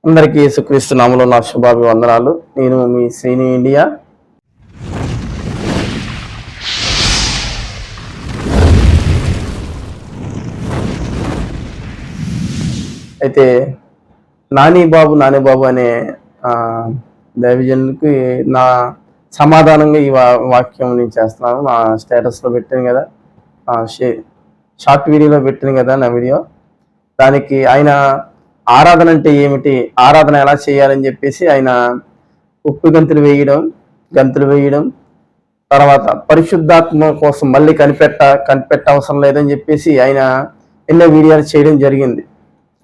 అందరికీ యేసుక్రీస్తు నామములో నా శుభాభివందనాలు. నేను మీ శ్రీని ఇండియా. అయితే నాని బాబు అనే దైవజనునికి నా సమాధానంగా ఈ వాక్యం నేను చేస్తున్నాను. నా స్టేటస్లో పెట్టాను కదా, షార్ట్ వీడియోలో పెట్టాను కదా నా వీడియో. దానికి ఆయన ఆరాధన అంటే ఏమిటి, ఆరాధన ఎలా చేయాలని చెప్పేసి ఆయన ఉప్పు గంతులు వేయడం, తర్వాత పరిశుద్ధాత్మ కోసం మళ్ళీ కనిపెట్ట అవసరం లేదని చెప్పేసి ఆయన ఎన్నో వీడియోలు చేయడం జరిగింది.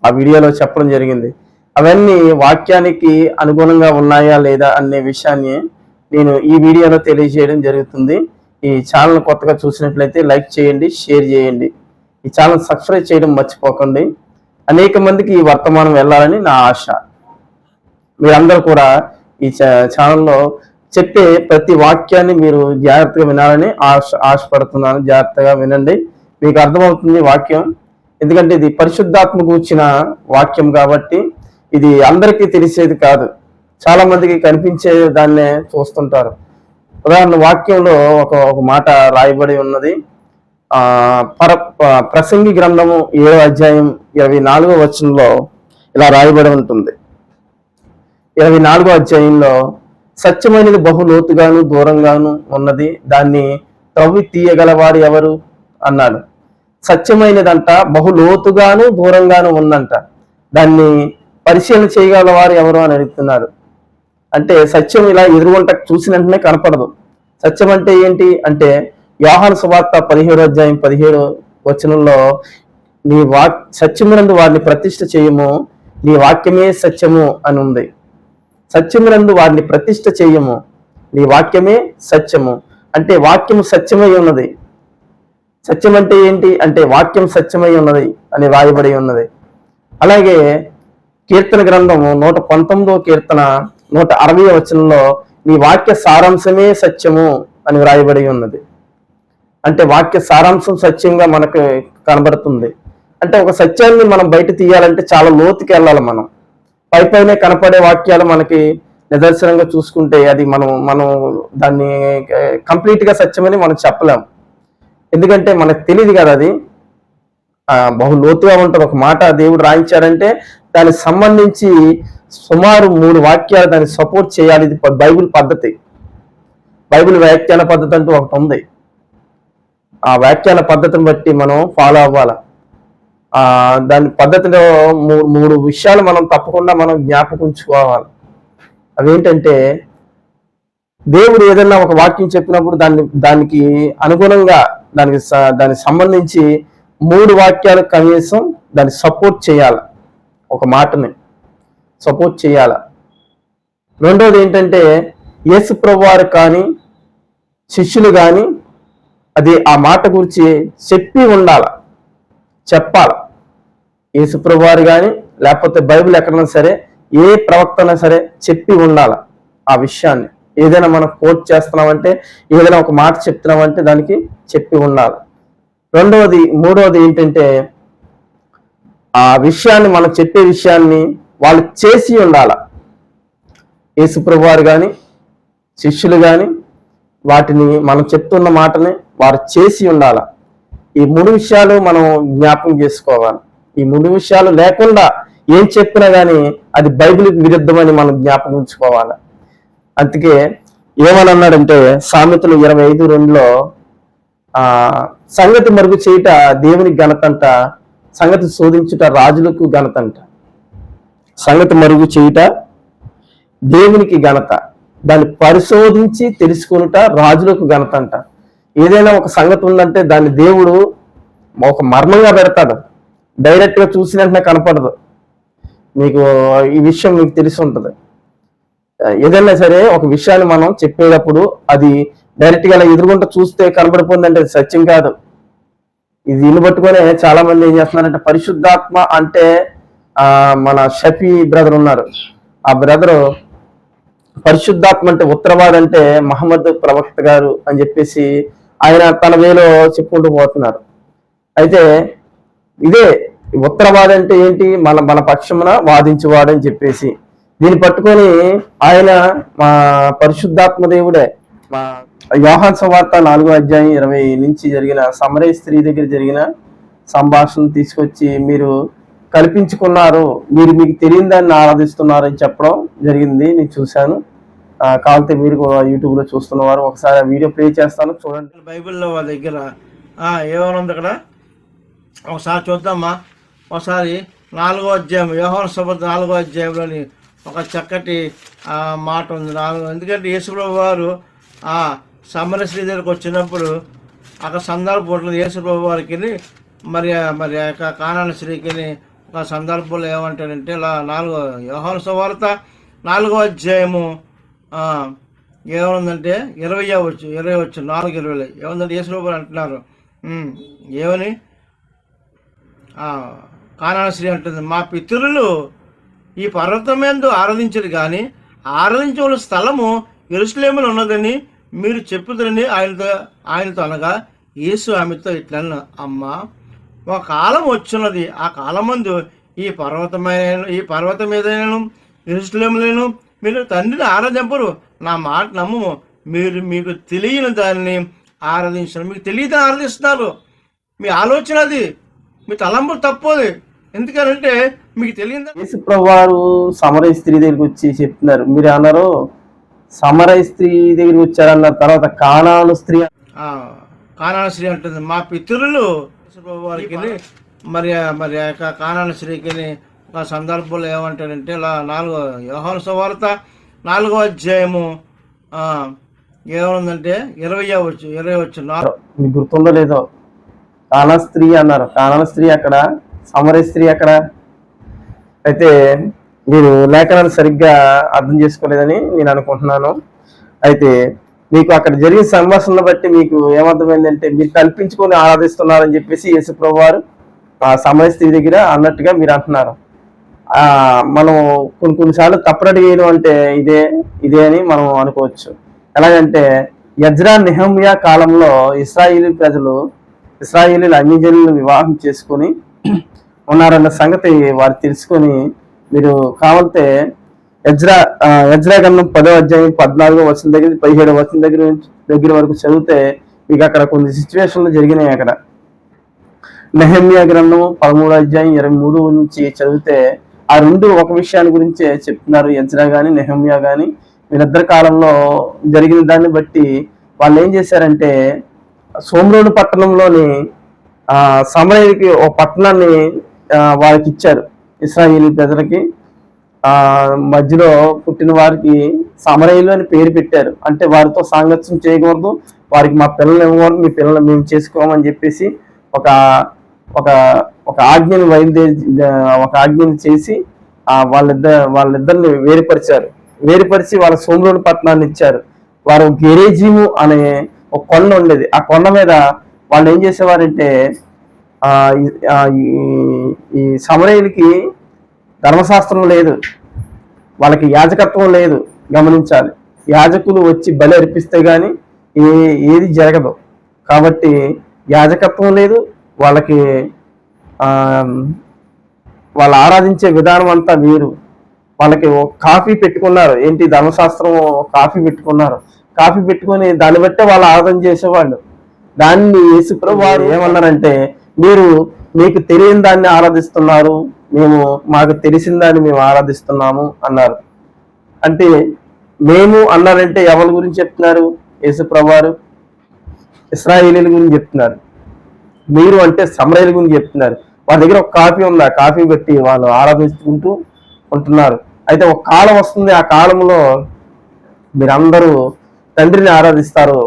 ఆ వీడియోలో చెప్పడం జరిగింది. అవన్నీ వాక్యానికి అనుగుణంగా ఉన్నాయా లేదా అనే విషయాన్ని నేను ఈ వీడియోలో తెలియజేయడం జరుగుతుంది. ఈ ఛానల్ కొత్తగా చూసినట్లయితే లైక్ చేయండి, షేర్ చేయండి. ఈ ఛానల్ సబ్స్క్రైబ్ చేయడం మర్చిపోకండి. అనేక మందికి ఈ వర్తమానం వెళ్ళాలని నా ఆశ. మీరందరూ కూడా ఈ ఛానల్లో చెప్పే ప్రతి వాక్యాన్ని మీరు జాగ్రత్తగా వినాలని ఆశపడుతున్నాను. జాగ్రత్తగా వినండి, మీకు అర్థమవుతుంది వాక్యం. ఎందుకంటే ఇది పరిశుద్ధాత్మ కూర్చిన వాక్యం కాబట్టి ఇది అందరికీ తెలిసేది కాదు. చాలా మందికి కనిపించే దాన్నే చూస్తుంటారు. ఉదాహరణ వాక్యంలో ఒక మాట రాయబడి ఉన్నది. ప్రసంగి గ్రంథము 7వ అధ్యాయం 24వ వచనంలో ఇలా రాయబడి ఉంటుంది. 24వ అధ్యాయంలో సత్యమైనది బహు లోతుగాను దూరంగాను ఉన్నది, దాన్ని త్రవ్వి తీయగలవాడు ఎవరు అన్నాడు. సత్యమైనదంట బహు లోతుగాను దూరంగాను ఉందంట, దాన్ని పరిశీలన చేయగలవారు ఎవరు అని అడుగుతున్నారు. అంటే సత్యం ఇలా ఎదురుగుంట చూసిన వెంటనే కనపడదు. సత్యం అంటే ఏంటి అంటే యోహాను సువార్త 17వ అధ్యాయం 17వ వచనంలో నీ సత్యమునందు వారిని ప్రతిష్ఠ చేయము, నీ వాక్యమే సత్యము అని ఉంది. సత్యమునందు వారిని ప్రతిష్ఠ చేయము, నీ వాక్యమే సత్యము అంటే వాక్యము సత్యమై ఉన్నది. సత్యం అంటే ఏంటి అంటే వాక్యం సత్యమై ఉన్నది అని రాయబడి ఉన్నది. అలాగే కీర్తన గ్రంథము 119వ కీర్తన 160వ వచనంలో నీ వాక్య సారాంశమే సత్యము అని వ్రాయబడి ఉన్నది. అంటే వాక్య సారాంశం సత్యంగా మనకు కనబడుతుంది. అంటే ఒక సత్యాన్ని మనం బయట తీయాలంటే చాలా లోతుకి వెళ్ళాలి. మనం పైనే కనపడే వాక్యాలు మనకి నిదర్శనంగా చూసుకుంటే అది మనం దాన్ని కంప్లీట్గా సత్యమని మనం చెప్పలేం. ఎందుకంటే మనకు తెలియదు కదా, అది బహు లోతుగా ఉంటుంది. ఒక మాట దేవుడు రాయించాడంటే దానికి సంబంధించి సుమారు 3 వాక్యాలు దాన్ని సపోర్ట్ చేయాలి. ఇది బైబిల్ పద్ధతి. బైబిల్ వ్యాఖ్యాన పద్ధతి అంటూ ఒకటి ఉంది. ఆ వ్యాఖ్యాన పద్ధతిని బట్టి మనం ఫాలో అవ్వాలి. దాని పద్ధతిలో 3 విషయాలు మనం తప్పకుండా మనం జ్ఞాపకం ఉంచుకోవాలి. అవేంటంటే దేవుడు ఏదైనా ఒక వాక్యం చెప్పినప్పుడు దానికి అనుగుణంగా దానికి సంబంధించి 3 వాక్యాలు కనీసం దాన్ని సపోర్ట్ చేయాలి. ఒక మాటని సపోర్ట్ చేయాలి. రెండోది ఏంటంటే యేసు ప్రభువారు కానీ శిష్యులు కానీ అది ఆ మాట గురించి చెప్పాల. యేసు ప్రభువారు కానీ లేకపోతే బైబిల్ ఎక్కడైనా సరే ఏ ప్రవక్త అయినా సరే చెప్పి ఉండాల ఆ విషయాన్ని. ఏదైనా మనం కోట్ చేస్తున్నామంటే, ఏదైనా ఒక మాట చెప్తున్నామంటే దానికి చెప్పి ఉండాలి. మూడవది ఏంటంటే ఆ విషయాన్ని మనం చెప్పే విషయాన్ని వాళ్ళు చేసి ఉండాల. యేసు ప్రభువారు కానీ శిష్యులు కానీ వాటిని మనం చెప్తున్న మాటని వారు చేసి ఉండాల. ఈ 3 విషయాలు మనం జ్ఞాపకం చేసుకోవాలి. ఈ 3 విషయాలు లేకుండా ఏం చెప్పినా కానీ అది బైబిల్కి విరుద్ధమని మనం జ్ఞాపకం ఉంచుకోవాలి. అందుకే ఏమని అన్నాడంటే సామెతలు 25:2లో సంగతి మరుగు చేయుట దేవునికి ఘనతంట, సంగతి శోధించుట రాజులకు ఘనతంట. సంగతి మరుగు చేయుట దేవునికి ఘనత, దాన్ని పరిశోధించి తెలుసుకునుట రాజులకు ఘనత అంట. ఏదైనా ఒక సంగతి ఉందంటే దాన్ని దేవుడు ఒక మర్మంగా పెడతాడు. డైరెక్ట్గా చూసిన వెంటనే కనపడదు. మీకు ఈ విషయం మీకు తెలిసి ఉంటుంది. ఏదైనా సరే ఒక విషయాన్ని మనం చెప్పేటప్పుడు అది డైరెక్ట్గా అలా ఎదురుగుంటూ చూస్తే కనబడిపోయిందంటే అది సత్యం కాదు. ఇది ఇల్లు పట్టుకొని చాలా మంది ఏం చేస్తున్నారంటే పరిశుద్ధాత్మ అంటే మన షఫీ బ్రదర్ ఉన్నారు. ఆ బ్రదరు పరిశుద్ధాత్మ అంటే ఉత్తరవాడు అంటే మహమ్మద్ ప్రవక్త గారు అని చెప్పేసి ఆయన తన వేలో చెప్పుకుంటూ పోతున్నారు. అయితే ఇదే ఉత్తరవాది అంటే ఏంటి? మన మన పక్షమున వాదించేవాడని చెప్పేసి దీన్ని పట్టుకొని ఆయన మా పరిశుద్ధాత్మ దేవుడే. మా యోహాను సువార్త 4వ అధ్యాయం 20 నుంచి జరిగిన సమరయ స్త్రీ దగ్గర జరిగిన సంభాషణ తీసుకొచ్చి మీరు కల్పించుకున్నారు, మీరు మీకు తెలియని దాన్ని ఆరాధిస్తున్నారు అని చెప్పడం జరిగింది. నేను చూశాను. కావాలంటే మీరు కూడా యూట్యూబ్లో చూస్తున్నవారు ఒకసారి ఆ వీడియో ప్లే చేస్తాను, చూడండి. బైబిల్లో వాళ్ళ దగ్గర ఏమైనా ఉంది అక్కడ ఒకసారి చూద్దామా. ఒకసారి 4వ అధ్యాయం యోహాను సువార్త 4వ అధ్యాయంలోని ఒక చక్కటి మాట ఉంది. ఎందుకంటే యేసుప్రభు వారు సమరయ స్త్రీ దగ్గరకు వచ్చినప్పుడు అక్కడ సందర్భం ఉంటుంది. యేసుప్రభు వారికి మరి మరి యొక్క కానాన స్త్రీకి ఒక సందర్భంలో ఏమంటాడంటే యోహాను సువార్త 4వ అధ్యాయము ఏమనుందంటే 20 వచ్చు 4:20 ఏముందంటే యేసుప్రభు అంటున్నారు ఏమని కానాన స్త్రీ అంటుంది, మా పితరులు ఈ పర్వతం మీద ఆరాధించరు కానీ ఆరాధించవలసిన స్థలము యెరూషలేములో ఉన్నదని మీరు చెప్పుదని ఆయనతో అనగా యేసు ఆమెతో ఇట్లన్న, అమ్మ ఒక కాలం వచ్చున్నది, ఆ కాలమందు ఈ పర్వతం మీదైనను యెరూషలేములోను మీరు తండ్రిని ఆరాధింపరు. నా మాట నమ్ము, మీరు మీకు తెలియని దాన్ని ఆరాధించరు. మీకు తెలియదని ఆరాధిస్తున్నారు. మీ ఆలోచన అది, మీ తలంపు తప్పది. ఎందుకనంటే మీకు తెలియదు. యేసుప్రభు వారు సమరయ స్త్రీ దగ్గరికి వచ్చి చెప్తున్నారు. మీరు అన్నారు సమరయ స్త్రీ దగ్గరికి వచ్చారన్న తర్వాత కానాను స్త్రీ అంటుంది, మా పితరులు వారికి మరి మరి కానాన స్త్రీకి ఒక సందర్భంలో ఏమంటాడంటే యోహాను సువార్త 4వ అధ్యాయము ఏమనుందంటే 20 వచ్చు. మీకు గుర్తుందో లేదో, కానా స్త్రీ అన్నారు. కానాన స్త్రీ అక్కడ, సమరయ స్త్రీ అక్కడ. అయితే మీరు లేఖనాలు సరిగ్గా అర్థం చేసుకోలేదని నేను అనుకుంటున్నాను. అయితే మీకు అక్కడ జరిగిన సంభాషణను బట్టి మీకు ఏమర్థమైందంటే మీరు కల్పించుకొని ఆరాధిస్తున్నారని చెప్పేసి యేసుప్రభు వారు ఆ సమరయ స్త్రీ దగ్గర అన్నట్టుగా మీరు అంటున్నారు. మనం కొన్నిసార్లు తప్పుడటి వేయడం అంటే ఇదే అని మనం అనుకోవచ్చు. ఎలాగంటే యజ్రా నెహమ్యా కాలంలో ఇశ్రాయేలీల అన్యజనులను వివాహం చేసుకొని ఉన్నారన్న సంగతి వారు తెలుసుకొని మీరు కావాలంటే యజ్రా గ్రంథం 10వ అధ్యాయం 14వ వచనం దగ్గర 17వ వచనం దగ్గర వరకు చదివితే మీకు అక్కడ కొన్ని సిచ్యువేషన్లు జరిగినాయి. అక్కడ నెహమ్యా గ్రంథం 13వ అధ్యాయం 23 నుంచి చదివితే ఆ రెండు ఒక విషయాన్ని గురించే చెప్తున్నారు. యజ్రా కానీ నెహమ్యా కానీ వీళ్ళిద్దరి కాలంలో జరిగిన దాన్ని బట్టి వాళ్ళు ఏం చేశారంటే సోమ్రోను పట్టణంలోని సమరయకి ఒక పట్టణాన్ని వాళ్ళకి ఇచ్చారు. ఇశ్రాయేలీ ప్రజలకి మధ్యలో పుట్టిన వారికి సమరయులు అని పేరు పెట్టారు. అంటే వారితో సాంగత్యం చేయకూడదు, వారికి మా పిల్లలు ఇవ్వకూడదు, మీ పిల్లలు మేము చేసుకోమని చెప్పేసి ఒక ఒక ఒక ఆజ్ఞని ఒక ఆజ్ఞని చేసి వాళ్ళిద్దరిని వేరుపరిచి వాళ్ళ సోమ్రోను పట్టణాన్ని ఇచ్చారు. వారు గెరేజీము అనే ఒక కొండ ఉండేది. ఆ కొండ మీద వాళ్ళు ఏం చేసేవారంటే ఈ సమరయులకి ధర్మశాస్త్రం లేదు, వాళ్ళకి యాజకత్వం లేదు. గమనించాలి, యాజకులు వచ్చి బలి అర్పిస్తే గాని ఏది జరగదు. కాబట్టి యాజకత్వం లేదు వాళ్ళకి. వాళ్ళు ఆరాధించే విధానం అంతా వేరు. వాళ్ళకి కాఫీ పెట్టుకున్నారు. ఏంటి? ధర్మశాస్త్రం కాఫీ పెట్టుకున్నారు. కాఫీ పెట్టుకొని దాన్ని బట్టే వాళ్ళు ఆరాధన చేసేవాళ్ళు. దాన్ని యేసుప్రభు వారు ఏమన్నారంటే మీకు తెలియని దాన్ని ఆరాధిస్తున్నారు, మాకు తెలిసిన దాన్ని మేము ఆరాధిస్తున్నాము అన్నారు. అంటే మేము అన్నారంటే ఎవరి గురించి చెప్తున్నారు? యేసుప్రభు వారు ఇశ్రాయేలీల గురించి చెప్తున్నారు. మీరు అంటే సమరయుల గురించి చెప్తున్నారు. వాళ్ళ దగ్గర ఒక కాఫీ ఉంది, ఆ కాఫీ పెట్టి వాళ్ళు ఆరాధించుకుంటూ ఉంటున్నారు. అయితే ఒక కాలం వస్తుంది, ఆ కాలంలో మీరందరూ తండ్రిని ఆరాధిస్తారు.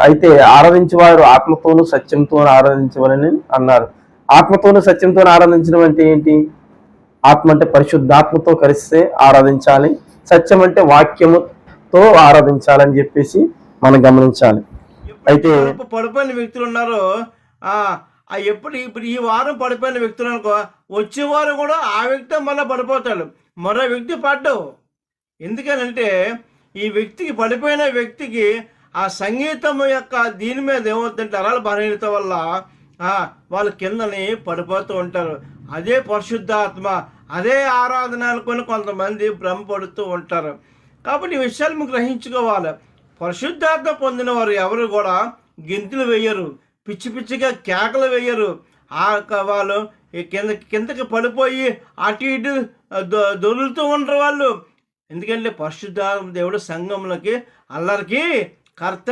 అయితే ఆరాధించేవారు ఆత్మతోనూ సత్యంతో ఆరాధించవాలని అన్నారు. ఆత్మతోనూ సత్యంతో ఆరాధించడం అంటే ఏంటి? ఆత్మ అంటే పరిశుద్ధాత్మతో కలిస్తే ఆరాధించాలి, సత్యం అంటే వాక్యముతో ఆరాధించాలని చెప్పేసి మనం గమనించాలి. అయితే పడిపోయిన వ్యక్తులు ఉన్నారు. ఇప్పుడు ఈ వారం పడిపోయిన వ్యక్తులు అనుకో, వచ్చే వారం కూడా ఆ వ్యక్తి మళ్ళీ పడిపోతాడు, మరో వ్యక్తి పడ్డావు. ఎందుకనంటే ఈ వ్యక్తికి, పడిపోయిన వ్యక్తికి ఆ సంగీతం యొక్క దీని మీద ఏమవుతుందంటే అరాల బలహీనత వల్ల వాళ్ళు కిందని పడిపోతూ ఉంటారు. అదే పరిశుద్ధాత్మ, అదే ఆరాధన అనుకొని కొంతమంది భ్రమపడుతూ ఉంటారు. కాబట్టి ఈ విషయాలు మీకు గ్రహించుకోవాలి. పరిశుద్ధాత్మ పొందిన వారు ఎవరు కూడా గెంతులు వేయరు, పిచ్చి పిచ్చిగా కేకలు వేయరు. వాళ్ళు కిందకి పడిపోయి అటు ఇటు దొరులుతూ ఉంటారు వాళ్ళు. ఎందుకంటే పరిశుద్ధాత్మ దేవుడు సంఘంలోకి అల్లరికి కర్త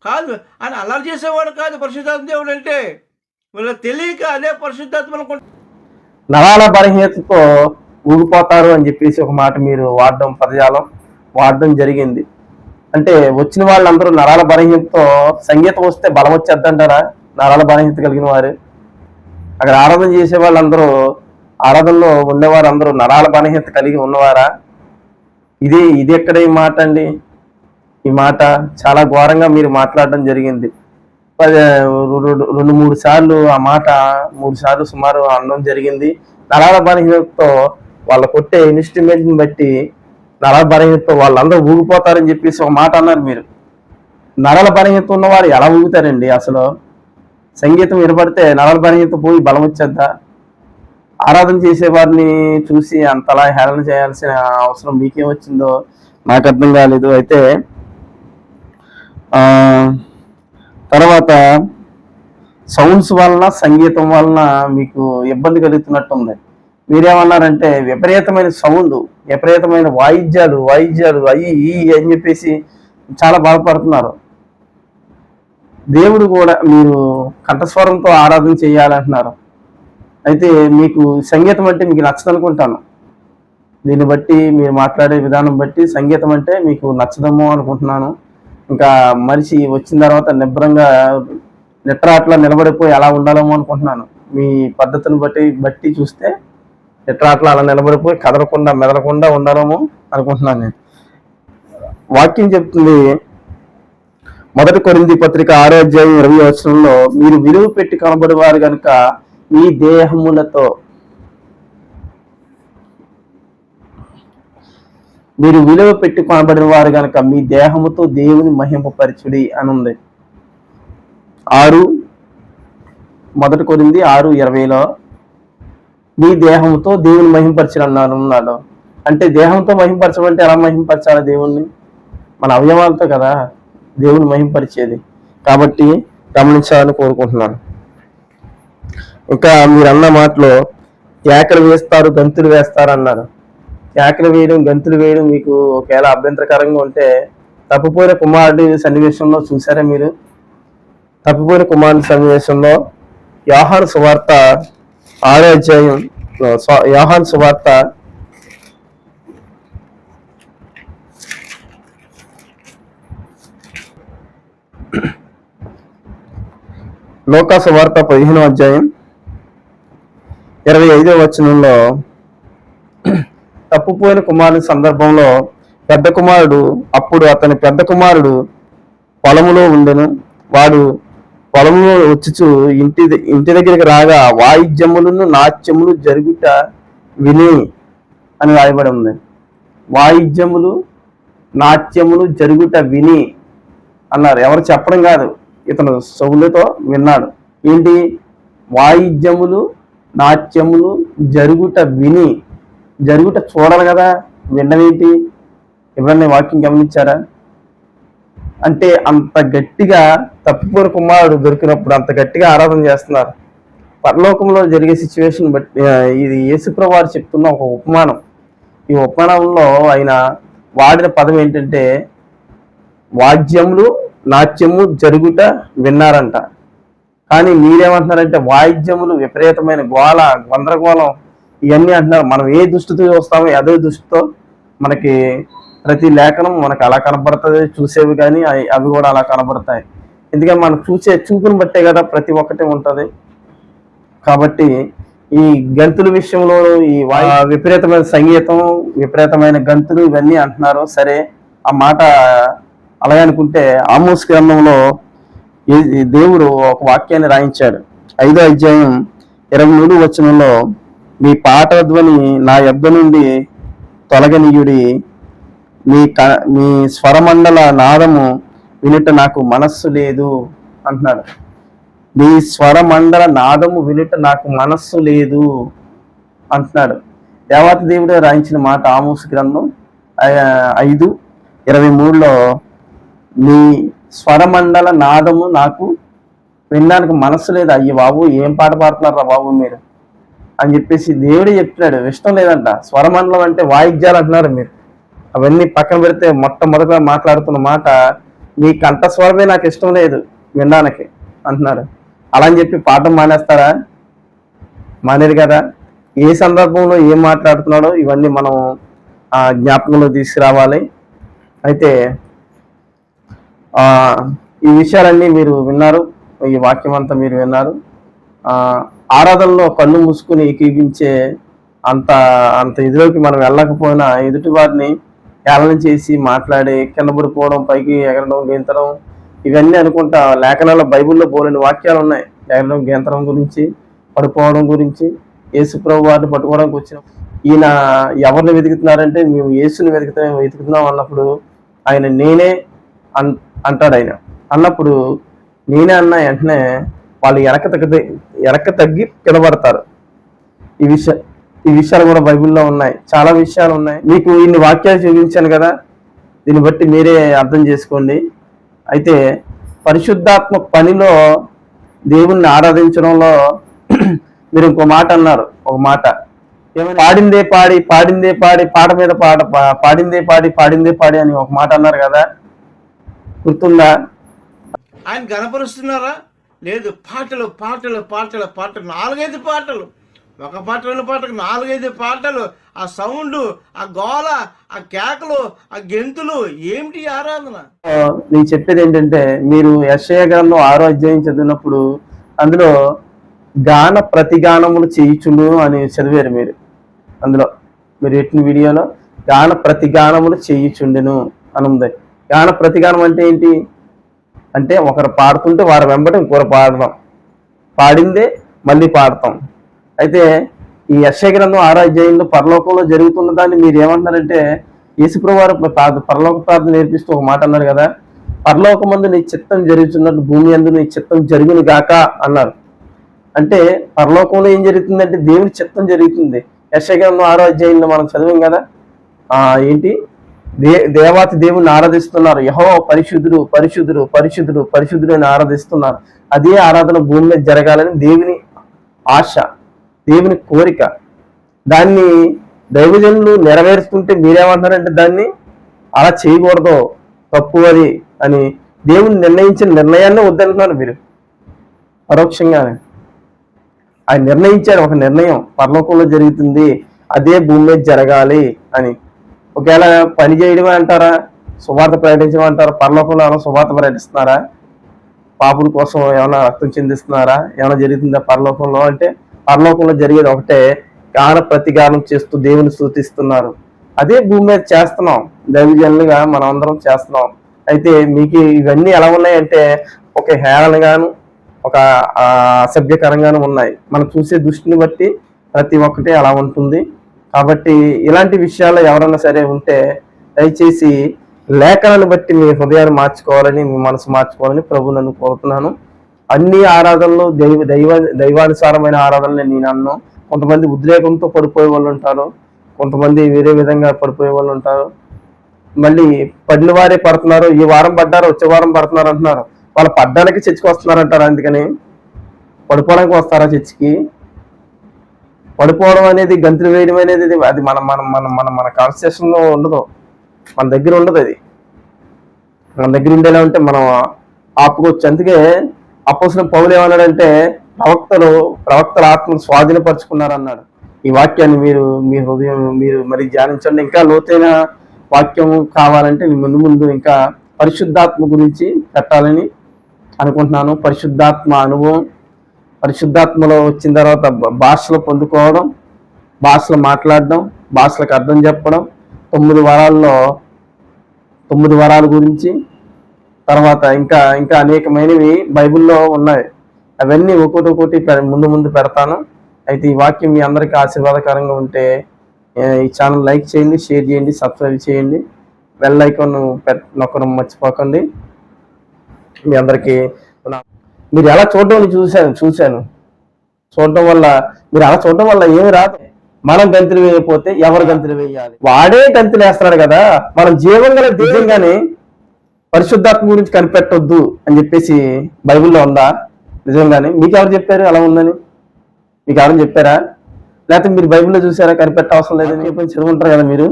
కాదు, అని అల్లరి చేసేవాడు కాదు పరిశుద్ధాత్మ దేవుడు అంటే. వీళ్ళకి తెలియక అదే పరిశుద్ధాత్మ అనుకుంటారు. నరాల బలహీనతతో ఊగిపోతారు అని చెప్పేసి ఒక మాట మీరు పదజాలం వాడడం జరిగింది. అంటే వచ్చిన వాళ్ళందరూ నరాల బలహీనతతో, సంగీతం వస్తే బలం వచ్చేద్దంటారా? నరాల బలహీనత కలిగిన వారు అక్కడ ఆరాధన చేసే వాళ్ళందరూ, ఆరాధనలో ఉండేవారు అందరూ నరాల బలహీనత కలిగి ఉన్నవారా? ఇది ఎక్కడ ఈ మాట అండి? ఈ మాట చాలా ఘోరంగా మీరు మాట్లాడడం జరిగింది. 2-3 సార్లు ఆ మాట 3 సార్లు సుమారు అనడం జరిగింది. నరాల బలహీనతతో వాళ్ళ కొట్టే ఇన్స్ట్రుమెంట్ని బట్టి నరాల బలహీనతతో వాళ్ళందరూ ఊగిపోతారని చెప్పేసి ఒక మాట అన్నారు మీరు. నరాల బలహీనత ఉన్నవారు ఎలా ఊగుతారండి? అసలు సంగీతం వినపడితే నరాల బలహీనత పోయి బలం వచ్చేద్దా? ఆరాధన చేసేవారిని చూసి అంతలా హేళన చేయాల్సిన అవసరం మీకేం వచ్చిందో నాకు అర్థం కాలేదు. అయితే తర్వాత సౌండ్స్ వలన, సంగీతం వలన మీకు ఇబ్బంది కలుగుతున్నట్టుంది. మీరేమన్నారంటే విపరీతమైన సౌండ్, విపరీతమైన వాయిద్యాలు అయ్యి అని చెప్పేసి చాలా బాధపడుతున్నారు. దేవుడు కూడా మీరు కంఠస్వరంతో ఆరాధన చేయాలంటున్నారు. అయితే మీకు సంగీతం అంటే మీకు నచ్చదనుకుంటాను. దీన్ని బట్టి మీరు మాట్లాడే విధానం బట్టి సంగీతం అంటే మీకు నచ్చదమో అనుకుంటున్నాను. ఇంకా మనిషి వచ్చిన తర్వాత నిబ్రంగా నిట్రాట్లా నిలబడిపోయి అలా ఉండాలేమో అనుకుంటున్నాను. మీ పద్ధతిని బట్టి చూస్తే నిట్రాట్లా అలా నిలబడిపోయి కదలకుండా మెదలకుండా ఉండాలేమో అనుకుంటున్నాను నేను. వాక్యం చెప్తుంది 1 కొరింథీ పత్రిక 6:20 మీరు విలువ పెట్టి కనబడేవారు కనుక మీ దేహములతో, మీరు విలువ పెట్టి కొనబడిన వారు కనుక మీ దేహముతో దేవుని మహింపపరచుడి అని ఉంది. 1 కొరింథీ 6:20 మీ దేహంతో దేవుని మహింపరచడం అన్నాడు. అంటే దేహంతో మహింపరచడం అంటే ఎలా మహింపరచాలి దేవుణ్ణి? మన అవయవాలతో కదా దేవుని మహింపరిచేది. కాబట్టి గమనించాలని కోరుకుంటున్నాను. ఇంకా మీరు అన్న మాటలో కేకలు వేస్తారు, గంతులు వేస్తారు అన్నారు. కేకలు వేయడం, గంతులు వేయడం మీకు ఒకవేళ అభ్యంతరకరంగా ఉంటే తప్పిపోయిన కుమారుడి సన్నివేశంలో చూసారా మీరు? తప్పిపోయిన కుమారుడి సన్నివేశంలో యోహాను సువార్త 6 యోహాను సువార్త లోకా సువార్త 15:25 తప్పిపోయిన కుమారుని సందర్భంలో అతని పెద్ద కుమారుడు పొలములో ఉండెను. వాడు పొలంలో వచ్చుచు ఇంటి దగ్గరికి రాగా వాయిద్యములను నాట్యములు జరుగుట విని అని రాయబడి ఉంది. వాయిద్యములు నాట్యములు జరుగుట విని అన్నారు. ఎవరు చెప్పడం కాదు, ఇతను చెవులతో విన్నాడు. ఏంటి? వాయిద్యములు నాట్యములు జరుగుట విని. జరుగుట చూడాలి కదా, వినమేంటి? ఎవరన్నా వాక్యం గమనించారా? అంటే అంత గట్టిగా తప్పిపోయిన కుమారుడు దొరికినప్పుడు అంత గట్టిగా ఆరాధన చేస్తున్నారు. పరలోకంలో జరిగే సిచ్యువేషన్ బట్టి ఇది యేసుప్రభువు వారు చెప్తున్న ఒక ఉపమానం. ఈ ఉపమానంలో ఆయన వాడిన పదం ఏంటంటే వాద్యములు నాట్యము జరుగుట విన్నారంట. కానీ మీరేమంటున్నారంటే వాయిద్యములు, విపరీతమైన గోళ, గందరగోళం ఇవన్నీ అంటున్నారు. మనం ఏ దృష్టితో చూస్తామో అదే దృష్టితో మనకి ప్రతి లేఖనం మనకు అలా కనబడుతుంది. చూసేవి కానీ అవి కూడా అలా కనబడతాయి. ఎందుకంటే మనం చూసే చూపుని బట్టే కదా ప్రతి ఒక్కటి ఉంటుంది. కాబట్టి ఈ గంతుల విషయంలో ఈ విపరీతమైన సంగీతం, విపరీతమైన గంతులు ఇవన్నీ అంటున్నారు. సరే, ఆ మాట అలాగే అనుకుంటే ఆమోస్ గ్రంథంలో దేవుడు ఒక వాక్యాన్ని రాయించాడు. 5:23 మీ పాట ధ్వని నా యొద్ద నుండి తొలగనీయుడి, మీ స్వరమండల నాదము వినుట నాకు మనస్సు లేదు అంటున్నాడు. మీ స్వరమండల నాదము వినుట నాకు మనస్సు లేదు అంటున్నాడు. దేవాతి దేవుడే రాయించిన మాట ఆమోసు గ్రంథం 5:23లో నీ స్వరమండల నాదము నాకు వినడానికి మనసు లేదు. అయ్యి బాబు ఏం పాట పాడుతున్నారా బాబు మీరు అని చెప్పేసి దేవుడే చెప్తున్నాడు. ఇష్టం లేదంట. స్వరమండలం అంటే వాయిద్యాలు అంటున్నారు మీరు. అవన్నీ పక్కన పెడితే మొట్టమొదటిగా మాట్లాడుతున్న మాట నీ కంఠస్వరమే నాకు ఇష్టం లేదు వినడానికి అంటున్నాడు. అలా అని చెప్పి పాఠం మానేస్తారా? మానేరు కదా. ఏ సందర్భంలో ఏం మాట్లాడుతున్నాడో ఇవన్నీ మనం జ్ఞాపకంలో తీసుకురావాలి. అయితే ఈ విషయాలన్నీ మీరు విన్నారు. ఈ వాక్యం అంతా మీరు విన్నారు. ఆరాధనలో కళ్ళు మూసుకుని ఏకీపించే అంత ఇదిలోకి మనం వెళ్ళకపోయినా ఎదుటి వారిని ఏళన చేసి మాట్లాడి కింద పడిపోవడం, పైకి ఎగరడం, గెంతడం ఇవన్నీ అనుకుంటా లేఖనాల్లో బైబిల్లో బోలేని వాక్యాలు ఉన్నాయి. ఎగరడం, గెంతడం గురించి, పడిపోవడం గురించి. యేసు ప్రభు వారిని పట్టుకోవడానికి వచ్చిన ఈయన ఎవరిని వెతుకుతున్నారంటే మేము యేసుని వెతుకుతున్నాం అన్నప్పుడు ఆయన నేనే అంటాడు. ఆయన అన్నప్పుడు నేనే అన్న వెంటనే వాళ్ళు వెనక తగ్గి కిందపడతారు. ఈ విషయాలు కూడా బైబిల్లో ఉన్నాయి. చాలా విషయాలు ఉన్నాయి. మీకు ఇన్ని వాక్యాలు చూపించాను కదా, దీన్ని బట్టి మీరే అర్థం చేసుకోండి. అయితే పరిశుద్ధాత్మ పనిలో దేవుణ్ణి ఆరాధించడంలో మీరు ఇంకో మాట అన్నారు. ఒక మాట ఏమైనా పాడిందే పాడి పాట మీద పాడిందే పాడి అని ఒక మాట అన్నారు కదా, గుర్తుందా? ఆయన గణపరుస్తున్నారా? లేదు. పాటలు 4-5 పాటలు. ఒక పాట 2 పాటలకు 4-5 పాటలు. ఆ సౌండ్, ఆ గోల, ఆ కేకలు, ఆ గెంతులు ఏమిటి ఆరాధన? నేను చెప్పేది ఏంటంటే మీరు యెషయా గ్రంథం 6వ అధ్యాయం చదివినప్పుడు అందులో గాన ప్రతిగానములు చేయుచుండు అని చదివారు మీరు. అందులో మీరు పెట్టిన వీడియోలో గాన ప్రతిగానములు చేయుచుండెను అని ఉంది. గాన ప్రతిగానం అంటే ఏంటి అంటే ఒకరు పాడుతుంటే వారు వెంబడి ఇంకొకరు పాడడం, పాడిందే మళ్ళీ పాడతాం. అయితే ఈ యెషయా గ్రంథం 6వ అధ్యాయంలో పరలోకంలో జరుగుతున్న దాన్ని మీరు ఏమంటున్నారంటే యేసుప్రభువు వారు పరలోక ప్రార్థన నేర్పిస్తూ ఒక మాట అన్నారు కదా, పరలోకమందు నీ చిత్తం జరుగుతున్నట్టు భూమి యందు నీ చిత్తం జరుగును గాక అన్నారు. అంటే పరలోకంలో ఏం జరుగుతుందంటే దేవుని చిత్తం జరుగుతుంది. యెషయా గ్రంథం 6వ అధ్యాయంలో మనం చదివాం కదా, ఏంటి దేవాతి దేవుని ఆరాధిస్తున్నారు. యెహోవా పరిశుద్ధుడు పరిశుద్ధుడు పరిశుద్ధుడు పరిశుద్ధుడు అని ఆరాధిస్తున్నారు. అదే ఆరాధన భూమి మీద జరగాలని దేవుని ఆశ, దేవుని కోరిక. దాన్ని దైవజనులు నెరవేరుస్తుంటే మీరేమంటున్నారంటే దాన్ని అలా చేయకూడదు, తప్పు అది అని దేవుని నిర్ణయించిన నిర్ణయాన్ని వద్దంటున్నారు మీరు పరోక్షంగానే. ఆయన నిర్ణయించాడు ఒక నిర్ణయం, పరలోకంలో జరుగుతుంది అదే భూమి మీద జరగాలి అని. ఒకవేళ పని చేయడమే అంటారా, సువార్త ప్రకటించడం అంటారా? పరలోకంలో ఏమైనా సువార్త ప్రకటిస్తున్నారా? పాపుల కోసం ఏమైనా రక్తం చెందిస్తున్నారా? ఏమైనా జరుగుతుందా పరలోకంలో? అంటే పరలోకంలో జరిగేది ఒకటే, గాన ప్రతిగానం చేస్తూ దేవుని స్తుతిస్తున్నారు. అదే భూమి మీద చేస్తున్నాం, దైవజనులుగా మనం అందరం చేస్తున్నాం. అయితే మీకు ఇవన్నీ ఎలా ఉన్నాయంటే ఒక హేళనగాను, ఒక అసభ్యకరంగాను ఉన్నాయి. మనం చూసే దృష్టిని బట్టి ప్రతి ఒక్కటి అలా ఉంటుంది. కాబట్టి ఇలాంటి విషయాల్లో ఎవరైనా సరే ఉంటే దయచేసి లేఖనాన్ని బట్టి మీ హృదయాన్ని మార్చుకోవాలని, మీ మనసు మార్చుకోవాలని ప్రభు నన్ను కోరుతున్నాను. అన్ని ఆరాధనలు దైవానుసారమైన ఆరాధనలే నేను అన్నాను. కొంతమంది ఉద్రేకంతో పడిపోయే వాళ్ళు ఉంటారు, కొంతమంది వేరే విధంగా పడిపోయే వాళ్ళు ఉంటారు. మళ్ళీ పడిన వారే పడుతున్నారు, ఈ వారం పడ్డారు వచ్చే వారం పడుతున్నారు అంటున్నారు. వాళ్ళు పడ్డానికి చర్చికి వస్తున్నారంటారు. అందుకని పడిపోవడానికి వస్తారా చర్చికి? పడిపోవడం అనేది, గంతులు వేయడం అనేది అది మన మన మన మన మన కాన్స్టిట్యూషన్లో ఉండదు, మన దగ్గర ఉండదు. అది మన దగ్గర ఉండేలా ఉంటే మనం ఆపుకోవచ్చు. అందుకే అపోస్తలుడైన పౌలు ఏమన్నాడంటే ప్రవక్తల ఆత్మను స్వాధీనపరుచుకున్నారు అన్నాడు. ఈ వాక్యాన్ని మీరు మీ హృదయం మీరు మరి ధ్యానించండి. ఇంకా లోతైన వాక్యం కావాలంటే ముందు ఇంకా పరిశుద్ధాత్మ గురించి పెట్టాలని అనుకుంటున్నాను. పరిశుద్ధాత్మ అనుభవం, పరిశుద్ధాత్మలో వచ్చిన తర్వాత భాషలు పొందుకోవడం, భాషలు మాట్లాడడం, భాషలకు అర్థం చెప్పడం, 9 వరాల గురించి, తర్వాత ఇంకా ఇంకా అనేకమైనవి బైబిల్లో ఉన్నాయి. అవన్నీ ఒక్కొక్కటి ముందు పెడతాను. అయితే ఈ వాక్యం మీ అందరికీ ఆశీర్వాదకరంగా ఉంటే ఈ ఛానల్ లైక్ చేయండి, షేర్ చేయండి, సబ్స్క్రైబ్ చేయండి, బెల్ ఐకాన్ నొక్కడం మర్చిపోకండి. మీ అందరికీ మీరు ఎలా చూడడం చూశాను. చూడడం వల్ల మీరు అలా చూడడం వల్ల ఏమి రాదు. మనం గంతులు వేయకపోతే ఎవరు గంతులు వేయాలి? వాడే గంతులు వేస్తున్నాడు కదా. మనం జీవం గల నిజంగానే పరిశుద్ధాత్మ గురించి కనిపెట్టొద్దు అని చెప్పేసి బైబిల్లో ఉందా? నిజంగానే మీకు ఎవరు చెప్పారు అలా ఉందని? మీకు ఎవరు చెప్పారా? లేకపోతే మీరు బైబిల్లో చూసారా కనిపెట్ట అవసరం లేదని చెప్పి చదువుకుంటారు కదా మీరు?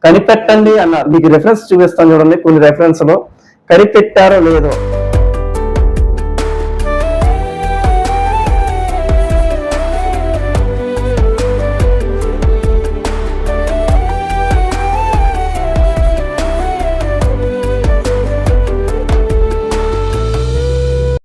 కనిపెట్టండి అన్నారు. మీకు రెఫరెన్స్ చూపిస్తాను చూడండి, కొన్ని రెఫరెన్స్ లో కనిపెట్టారో లేదో.